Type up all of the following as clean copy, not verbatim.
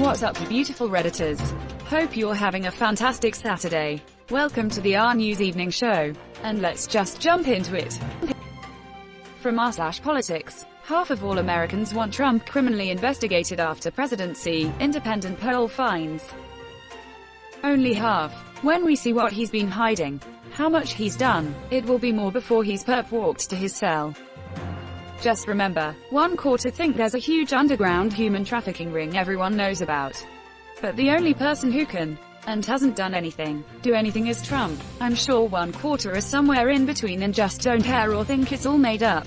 What's up, you beautiful Redditors? Hope you're having a fantastic Saturday. Welcome to the RNEWS evening show. And let's just jump into it. From r/politics. Half of all Americans want Trump criminally investigated after presidency, independent poll finds. Only half. When we see what he's been hiding, how much he's done, it will be more before he's perp walked to his cell. Just remember, 1/4 think there's a huge underground human trafficking ring everyone knows about. But the only person who can, and hasn't done anything, do anything is Trump. I'm sure 1/4 is somewhere in between and just don't care or think it's all made up.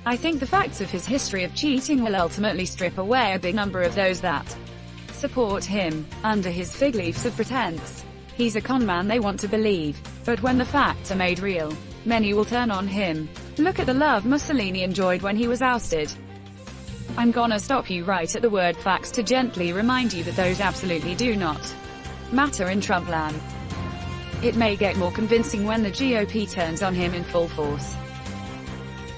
I think the facts of his history of cheating will ultimately strip away a big number of those that support him, under his fig leaves of pretense. He's a con man they want to believe, but when the facts are made real, many will turn on him. Look at the love Mussolini enjoyed when he was ousted. I'm gonna stop you right at the word facts to gently remind you that those absolutely do not matter in Trump land. It may get more convincing when the GOP turns on him in full force.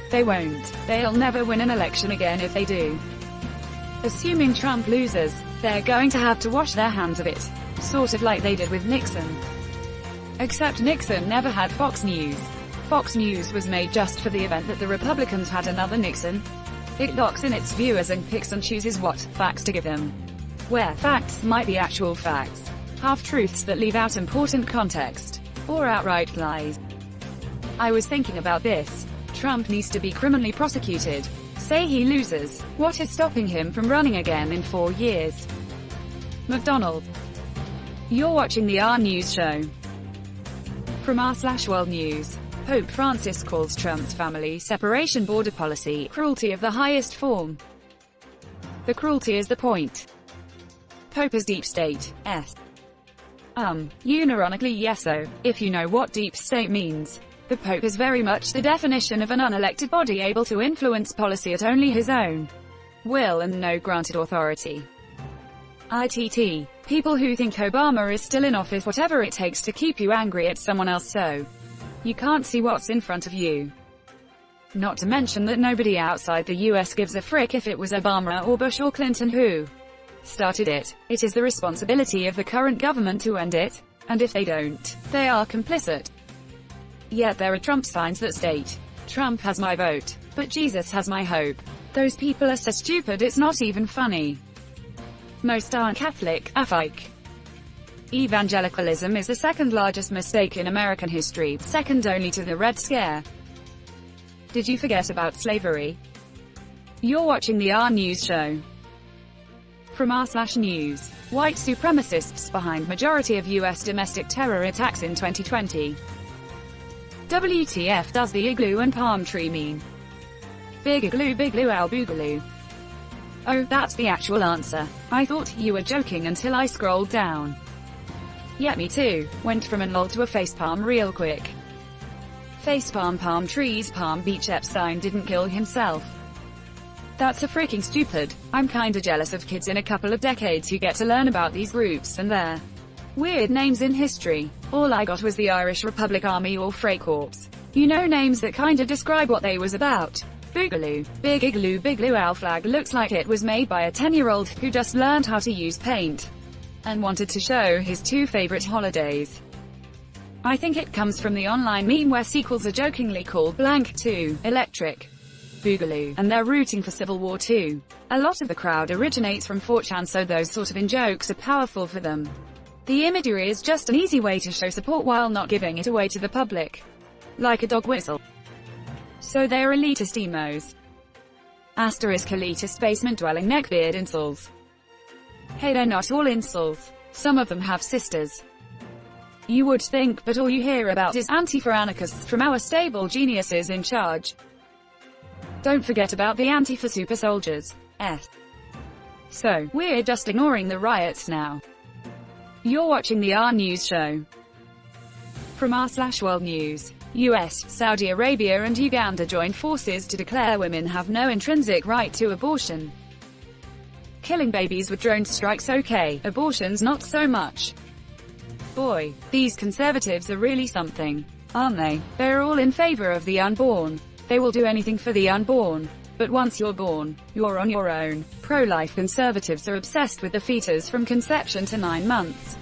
They won't. They'll never win an election again if they do. Assuming Trump loses, they're going to have to wash their hands of it. Sort of like they did with Nixon. Except Nixon never had Fox News. Fox News was made just for the event that the Republicans had another Nixon. It locks in its viewers and picks and chooses what facts to give them. Where facts might be actual facts, half-truths that leave out important context, or outright lies. I was thinking about this. Trump needs to be criminally prosecuted. Say he loses, what is stopping him from running again in 4 years? McDonald. You're watching the RNEWS show. From r/World News. Pope Francis calls Trump's family separation border policy cruelty of the highest form. The cruelty is the point. Pope is deep state. Unironically yes, so, if you know what deep state means. The Pope is very much the definition of an unelected body able to influence policy at only his own will and no granted authority. ITT. People who think Obama is still in office, whatever it takes to keep you angry at someone else so you can't see what's in front of you. Not to mention that nobody outside the US gives a frick if it was Obama or Bush or Clinton who started it. It is the responsibility of the current government to end it, and if they don't, they are complicit. Yet there are Trump signs that state, Trump has my vote, but Jesus has my hope. Those people are so stupid it's not even funny. Most aren't Catholic, fake. Evangelicalism is the second largest mistake in American history, second only to the Red Scare. Did you forget about slavery? You're watching the RNEWS show. From r/News. White supremacists behind majority of US domestic terror attacks in 2020. WTF does the igloo and palm tree mean? Big igloo owl boogaloo. Oh, that's the actual answer. I thought you were joking until I scrolled down. Yeah, me too. Went from an lol to a facepalm real quick. Facepalm palm trees Palm Beach Epstein didn't kill himself. That's a freaking stupid. I'm kinda jealous of kids in a couple of decades who get to learn about these groups and their weird names in history. All I got was the Irish Republic Army or Freikorps. You know, names that kinda describe what they was about. Boogaloo. Big igloo owl flag looks like it was made by a 10-year-old who just learned how to use paint and wanted to show his 2 favorite holidays. I think it comes from the online meme where sequels are jokingly called blank 2, electric, boogaloo, and they're rooting for Civil War 2. A lot of the crowd originates from 4chan, so those sort of in-jokes are powerful for them. The imagery is just an easy way to show support while not giving it away to the public. Like a dog whistle. So they're elitist emos. Asterisk elitist basement-dwelling neckbeard incels. Hey, they're not all incels. Some of them have sisters. You would think, but all you hear about is Antifa-anarchists from our stable geniuses in charge. Don't forget about the Antifa super soldiers. So, we're just ignoring the riots now. You're watching the RNEWS show. From r/World News. US, Saudi Arabia and Uganda join forces to declare women have no intrinsic right to abortion. Killing babies with drone strikes okay, abortions not so much. Boy, these conservatives are really something, aren't they? They're all in favor of the unborn. They will do anything for the unborn. But once you're born, you're on your own. Pro-life conservatives are obsessed with the fetus from conception to 9 months.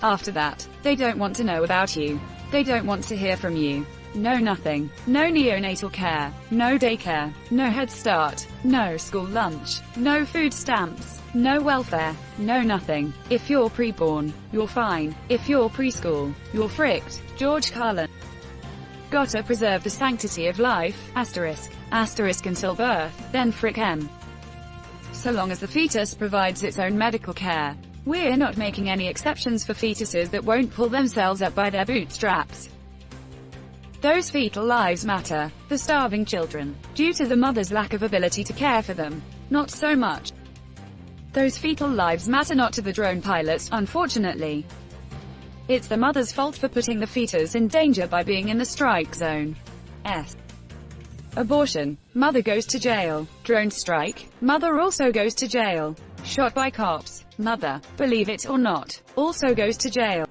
After that, they don't want to know about you. They don't want to hear from you. No nothing. No neonatal care. No daycare. No Head Start. No school lunch. No food stamps. No welfare. No nothing. If you're preborn, you're fine. If you're preschool, you're fricked. George Carlin. Gotta preserve the sanctity of life, asterisk until birth, then frick em. So long as the fetus provides its own medical care. We're not making any exceptions for fetuses that won't pull themselves up by their bootstraps. Those fetal lives matter. The starving children, due to the mother's lack of ability to care for them, not so much. Those fetal lives matter not to the drone pilots, unfortunately. It's the mother's fault for putting the fetus in danger by being in the strike zone. Abortion, mother goes to jail. Drone strike, mother also goes to jail. Shot by cops, mother, believe it or not, also goes to jail.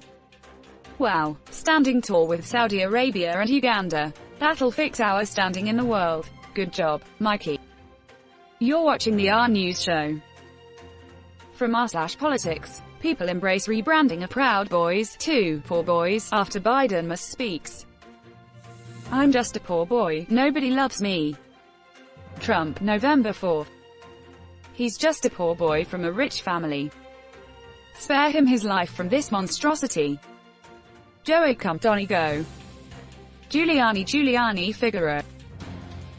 Wow, standing tall with Saudi Arabia and Uganda. That'll fix our standing in the world. Good job, Mikey. You're watching the RNEWS show. From r/politics, people embrace rebranding a Proud Boys to Poor Boys after Biden misspeaks. I'm just a poor boy, nobody loves me. Trump, November 4th. He's just a poor boy from a rich family. Spare him his life from this monstrosity. Joey Comptoni go. Giuliani Figaro.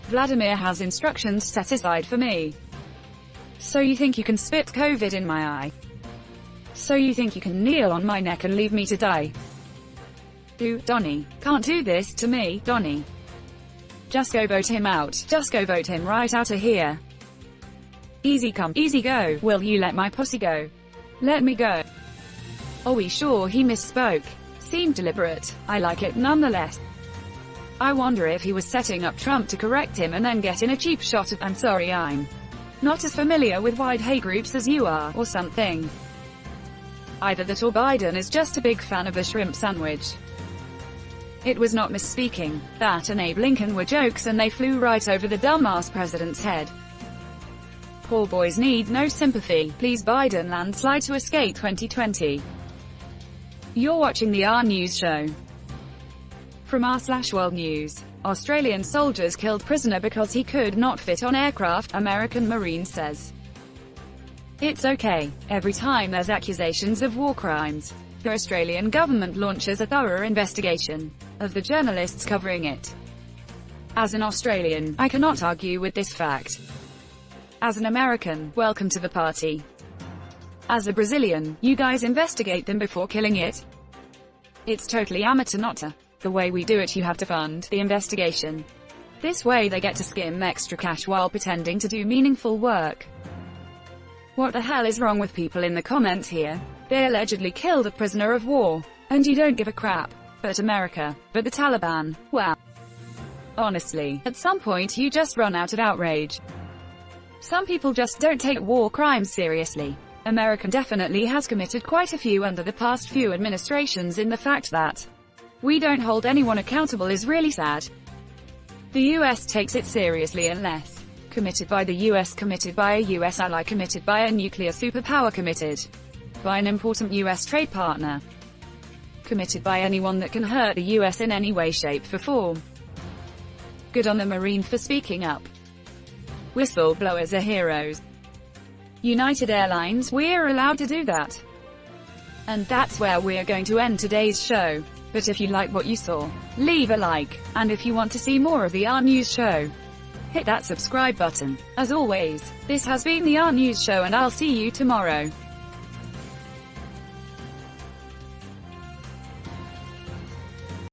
Vladimir has instructions set aside for me. So you think you can spit COVID in my eye? So you think you can kneel on my neck and leave me to die? Donnie, can't do this to me, Donnie. Just go vote him out, just go vote him right out of here. Easy come, easy go, will you let my pussy go? Let me go. Are we sure he misspoke? Seemed deliberate, I like it nonetheless. I wonder if he was setting up Trump to correct him and then get in a cheap shot of, I'm sorry I'm not as familiar with wide hate groups as you are, or something. Either that or Biden is just a big fan of a shrimp sandwich. It was not misspeaking. That and Abe Lincoln were jokes and they flew right over the dumbass president's head. Poor boys need no sympathy. Please Biden landslide to escape 2020. You're watching the RNEWS show. From r/World News. Australian soldiers killed prisoner because he could not fit on aircraft, American Marine says. It's okay. Every time there's accusations of war crimes, the Australian government launches a thorough investigation of the journalists covering it. As an Australian, I cannot argue with this fact. As an American, welcome to the party. As a Brazilian, you guys investigate them before killing it. It's totally amateur notter. The way we do it, you have to fund the investigation. This way they get to skim extra cash while pretending to do meaningful work. What the hell is wrong with people in the comments here? They allegedly killed a prisoner of war, and you don't give a crap. But America, but the Taliban, wow. Honestly, at some point you just run out of outrage. Some people just don't take war crimes seriously. America definitely has committed quite a few under the past few administrations, in the fact that we don't hold anyone accountable is really sad. The US takes it seriously unless committed by the US, committed by a US ally, committed by a nuclear superpower, committed by an important US trade partner, committed by anyone that can hurt the US in any way, shape or form. Good on the Marine for speaking up. Whistleblowers are heroes. United Airlines, we're allowed to do that. And that's where we're going to end today's show. But if you like what you saw, leave a like, and if you want to see more of the RNEWS show, hit that subscribe button. As always, this has been the RNEWS show and I'll see you tomorrow.